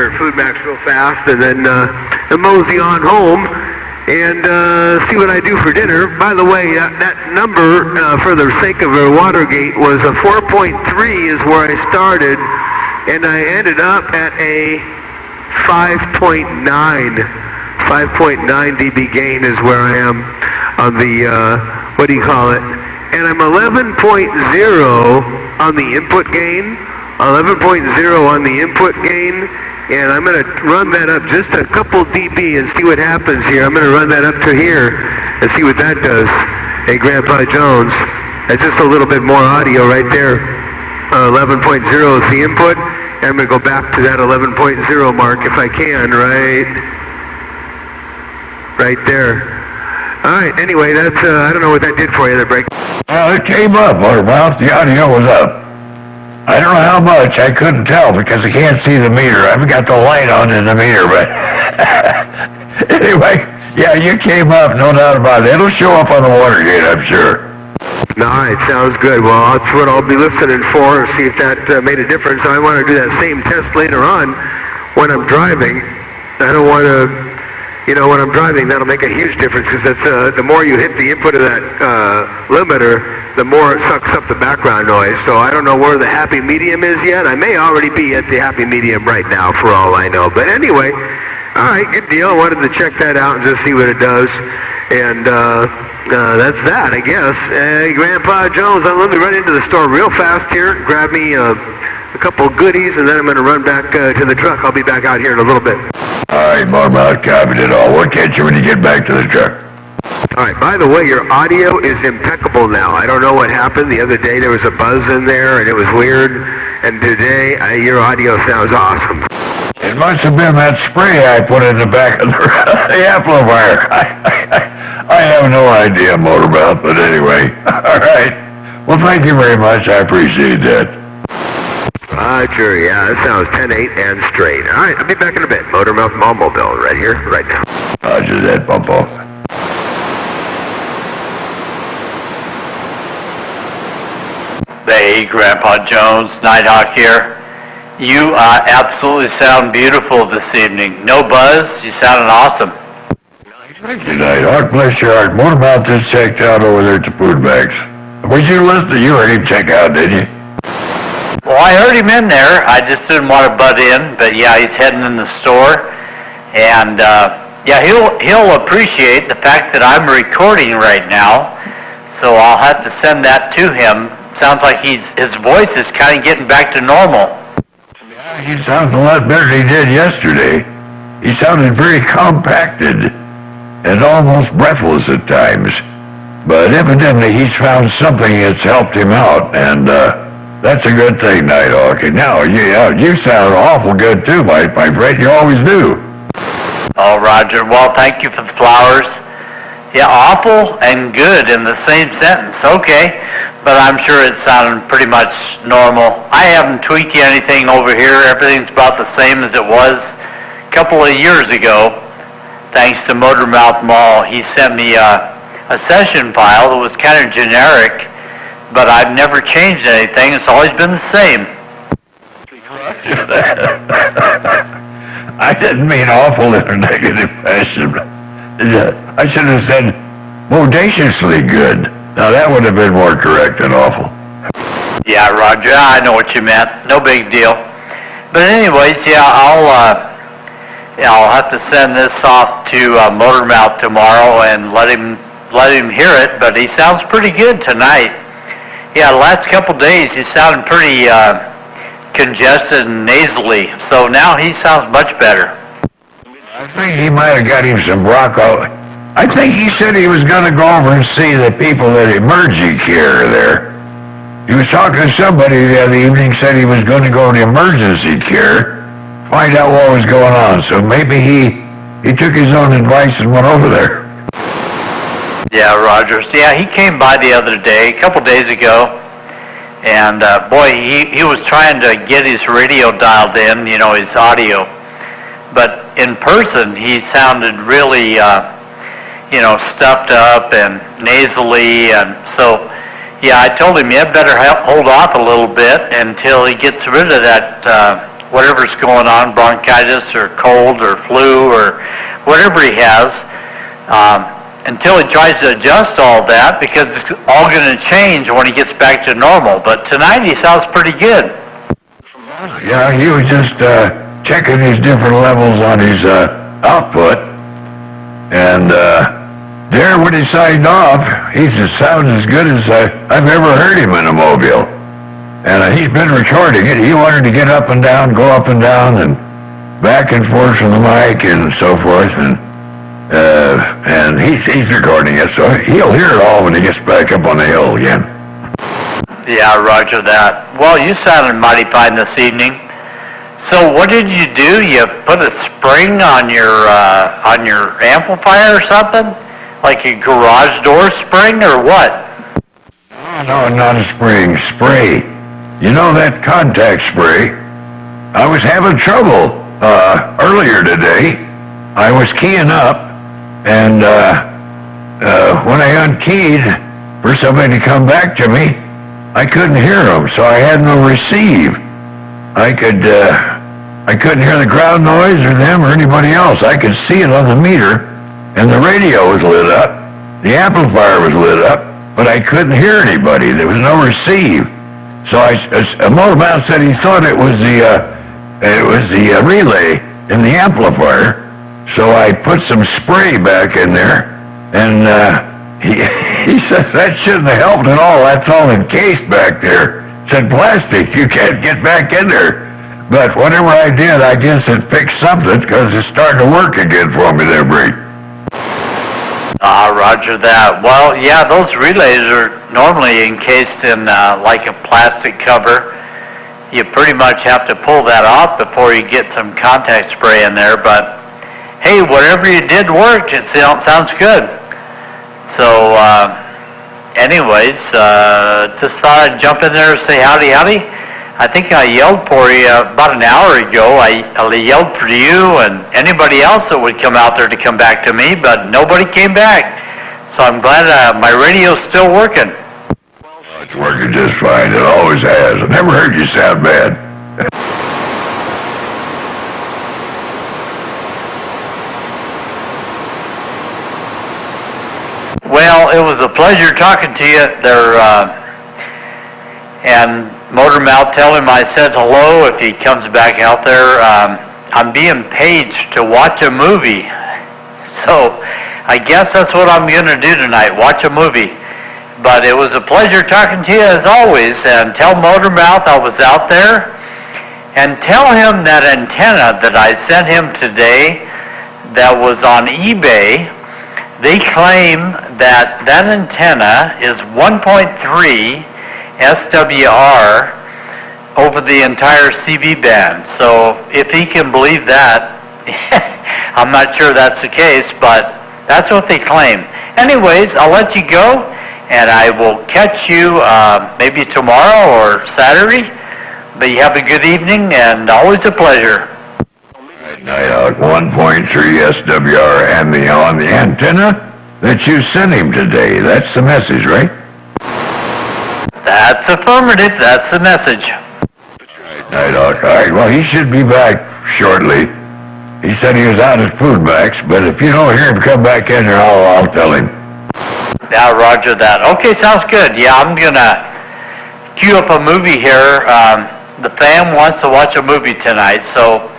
here at Food Max real fast, and then mosey on home and see what I do for dinner. By the way, that number, for the sake of a Watergate, was a 4.3 is where I started, and I ended up at a 5.9. 5.9 dB gain is where I am on the, what do you call it? And I'm 11.0 on the input gain, 11.0 on the input gain, and I'm going to run that up just a couple dB and see what happens here. I'm going to run that up to here and see what that does. Hey, Grandpa Jones, that's just a little bit more audio right there. 11.0 is the input, and I'm going to go back to that 11.0 mark if I can, right there. All right, anyway, that's, I don't know what that did for you, that break. Well, it came up, Motormouth. The audio was up. I don't know how much. I couldn't tell because I can't see the meter. I haven't got the light on in the meter, but anyway, yeah, you came up, no doubt about it. It'll show up on the Watergate, I'm sure. All right, sounds good. Well, that's what I'll be listening for, see if that made a difference. I want to do that same test later on when I'm driving. I don't want to, you know, when I'm driving, that'll make a huge difference because that's, the more you hit the input of that limiter, the more it sucks up the background noise. So I don't know where the happy medium is yet. I may already be at the happy medium right now for all I know. But anyway, all right, good deal. I wanted to check that out and just see what it does. And that's that, I guess. Hey, Grandpa Jones, let me run into the store real fast here, grab me a couple goodies, and then I'm going to run back to the truck. I'll be back out here in a little bit. All right, Motormouth, copied it all. We'll catch you when you get back to the truck. All right, by the way, your audio is impeccable now. I don't know what happened. The other day there was a buzz in there, and it was weird. And today, your audio sounds awesome. It must have been that spray I put in the back of the amplifier. I have no idea, Motormouth, but anyway. All right. Well, thank you very much. I appreciate that. Roger, yeah, that sounds 10-8 and straight. All right, I'll be back in a bit. Motormouth Mobile right here, right now. Roger that, bump off. Hey, Grandpa Jones, Nighthawk here. You absolutely sound beautiful this evening. No buzz, you sounded awesome. Thank you, Nighthawk. Bless your heart. Motormouth just checked out over there at the Food Max. Was you listening? You heard him check out, did you? Well, I heard him in there. I just didn't want to butt in, but yeah, he's heading in the store. And yeah, he'll appreciate the fact that I'm recording right now. So I'll have to send that to him. Sounds like his voice is kind of getting back to normal. Yeah, he sounds a lot better than he did yesterday. He sounded very compacted and almost breathless at times. But evidently he's found something that's helped him out, and that's a good thing, Nighthawk. And now, you sound awful good too, my friend. You always do. Oh, Roger. Well, thank you for the flowers. Yeah, awful and good in the same sentence. Okay. But I'm sure it sounded pretty much normal. I haven't tweaked anything over here. Everything's about the same as it was a couple of years ago. Thanks to Motormouth Mall. He sent me a session file that was kind of generic, but I've never changed anything. It's always been the same. I didn't mean awful in a negative fashion. I should have said bodaciously good. Now that would have been more correct than awful. Yeah, Roger, I know what you meant. No big deal. But anyways, yeah, I'll have to send this off to Motormouth tomorrow and let him hear it. But he sounds pretty good tonight. Yeah, the last couple days he sounded pretty congested and nasally. So now he sounds much better. I think he might have got him some Bronco. I think he said he was going to go over and see the people at Emergency Care there. He was talking to somebody the other evening, said he was going to go to Emergency Care, find out what was going on. So maybe he took his own advice and went over there. Yeah, Rogers. Yeah, he came by the other day, a couple days ago, and boy, he was trying to get his radio dialed in, you know, his audio. But in person, he sounded really stuffed up and nasally, and so, yeah, I told him, you better hold off a little bit until he gets rid of that whatever's going on, bronchitis or cold or flu or whatever he has, until he tries to adjust all that, because it's all going to change when he gets back to normal. But tonight he sounds pretty good. Yeah, he was just checking his different levels on his output, and there when he signed off, he just sounds as good as I've ever heard him in a mobile. And he's been recording it. He wanted to get up and down, go up and down, and back and forth from the mic and so forth, and he's recording it, so he'll hear it all when he gets back up on the hill again. Yeah, roger that. Well, you sounded mighty fine this evening. So what did you do? You put a spring on your amplifier or something? Like a garage door spring or what? No, not a spring. Spray. You know that contact spray? I was having trouble earlier today. I was keying up, and when I unkeyed for somebody to come back to me, I couldn't hear them, so I had no receive. I couldn't hear the ground noise or them or anybody else. I could see it on the meter, and the radio was lit up, the amplifier was lit up, but I couldn't hear anybody. There was no receive. So a motorman said he thought it was the relay in the amplifier. So I put some spray back in there, and he says that shouldn't have helped at all. That's all encased back there. It's in plastic. You can't get back in there. But whatever I did, I guess it fixed something, because it's starting to work again for me there, Bree. Roger that. Well, yeah, those relays are normally encased in like a plastic cover. You pretty much have to pull that off before you get some contact spray in there, but hey, whatever you did worked. It sounds good. So, anyways, just thought I'd jump in there and say howdy, howdy. I think I yelled for you about an hour ago. I yelled for you and anybody else that would come out there to come back to me, but nobody came back. So I'm glad my radio's still working. It's working just fine. It always has. I never heard you sound bad. Well, it was a pleasure talking to you there, and Motormouth, tell him I said hello if he comes back out there. I'm being paged to watch a movie, so I guess that's what I'm going to do tonight, watch a movie. But it was a pleasure talking to you as always, and tell Motormouth I was out there, and tell him that antenna that I sent him today that was on eBay, they claim that that antenna is 1.3 SWR over the entire CB band. So if he can believe that, I'm not sure that's the case, but that's what they claim. Anyways, I'll let you go, and I will catch you maybe tomorrow or Saturday. But you have a good evening, and always a pleasure. Night out 1.3 SWR and on the antenna that you sent him today. That's the message, right? That's affirmative. That's the message. Night out. All right, well, he should be back shortly. He said he was out at Food Max, but if you don't hear him come back in here, I'll tell him. Yeah, roger that. Okay, sounds good. Yeah, I'm going to queue up a movie here. The fam wants to watch a movie tonight, so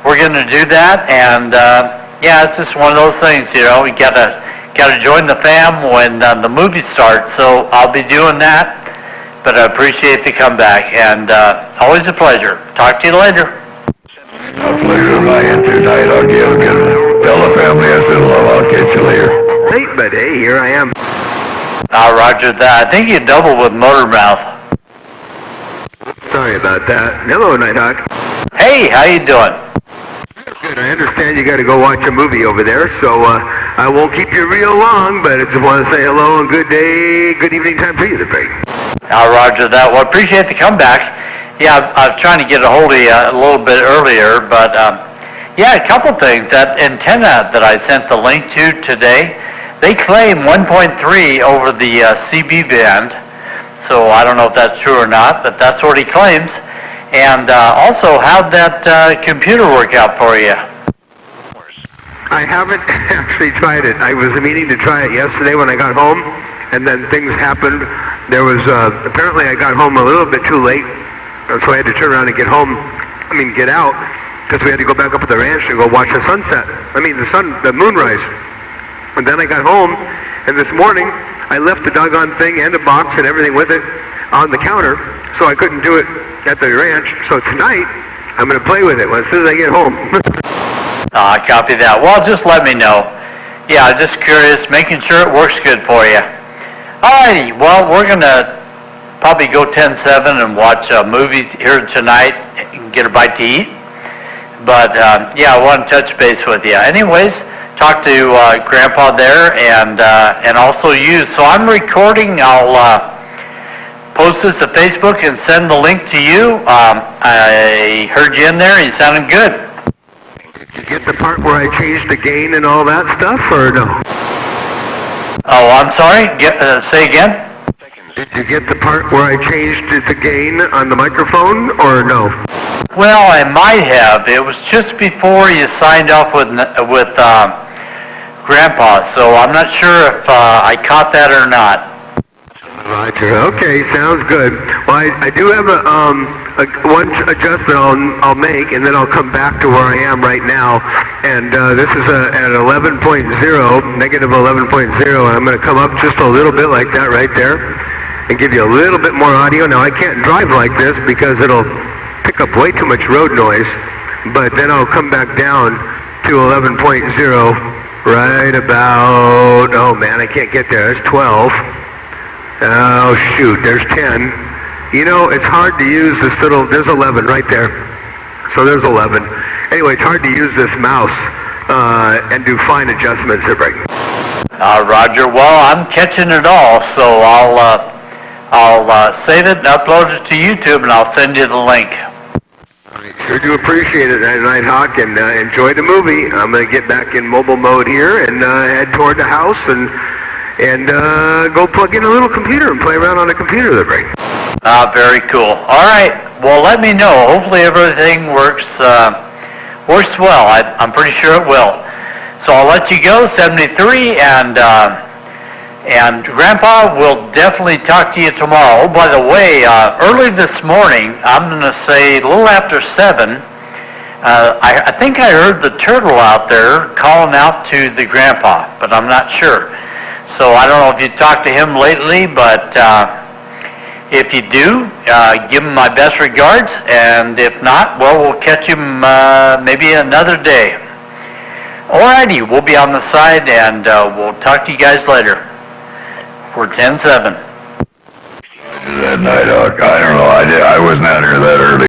we're going to do that. And, yeah, it's just one of those things, you know. We got to join the fam when the movie starts, so I'll be doing that. But I appreciate the comeback, and always a pleasure. Talk to you later. A pleasure of mine tonight. I'll tell the family I said hello. I'll catch you later. Late, but hey, here I am. Roger that. I think you doubled with Motormouth. Sorry about that. Hello, Nighthawk. Hey, how you doing? Good. I understand you got to go watch a movie over there, so I won't keep you real long, but I just want to say hello and good day, good evening time to you, Craig. Roger that. Well, appreciate the comeback. Yeah, I was trying to get a hold of you a little bit earlier, but yeah, a couple things. That antenna that I sent the link to today, they claim 1.3 over the CB band, so I don't know if that's true or not, but that's what he claims. And also, how'd that computer work out for you? I haven't actually tried it. I was meaning to try it yesterday when I got home, and then things happened. There was, apparently I got home a little bit too late, so I had to turn around and get out, because we had to go back up to the ranch and go watch the sunset. The moonrise. And then I got home, and this morning, I left the doggone thing and the box and everything with it on the counter, so I couldn't do it at the ranch. So tonight, I'm going to play with it as soon as I get home. Copy that. Well, just let me know. Yeah, just curious, making sure it works good for you. Alrighty, well, we're going to probably go 10-7 and watch a movie here tonight and get a bite to eat. But, yeah, I want to touch base with you. Anyways, talk to Grandpa there and also you. So I'm recording. I'll post this to Facebook and send the link to you. I heard you in there. You sounded good. Did you get the part where I changed the gain and all that stuff, or no? Oh, I'm sorry? Say again? Did you get the part where I changed the gain on the microphone, or no? Well, I might have. It was just before you signed off with Grandpa, so I'm not sure if I caught that or not. Roger. Okay, sounds good. Well, I do have one adjustment I'll make, and then I'll come back to where I am right now. And this is at 11.0, negative 11.0, and I'm going to come up just a little bit like that right there and give you a little bit more audio. Now, I can't drive like this because it'll pick up way too much road noise, but then I'll come back down to 11.0 right about, oh man, I can't get there. It's 12. Oh shoot, there's 10. You know, it's hard to use this little, there's 11 right there. So there's 11. Anyway, it's hard to use this mouse and do fine adjustments every. Roger, well, I'm catching it all, so I'll save it and upload it to YouTube, and I'll send you the link. I sure do appreciate it, Nighthawk, and enjoy the movie. I'm going to get back in mobile mode here and head toward the house and go plug in a little computer and play around on a computer that way. Very cool. All right. Well, let me know. Hopefully everything works well. I'm pretty sure it will. So I'll let you go, 73, and Grandpa will definitely talk to you tomorrow. Oh, by the way, early this morning, I'm going to say a little after 7, I think I heard the turtle out there calling out to the Grandpa, but I'm not sure. So I don't know if you talked to him lately, but if you do, give him my best regards, and if not, well, we'll catch him maybe another day. Alrighty, we'll be on the side, and we'll talk to you guys later. For 10-7. That Nighthawk, I don't know, I wasn't out here that early.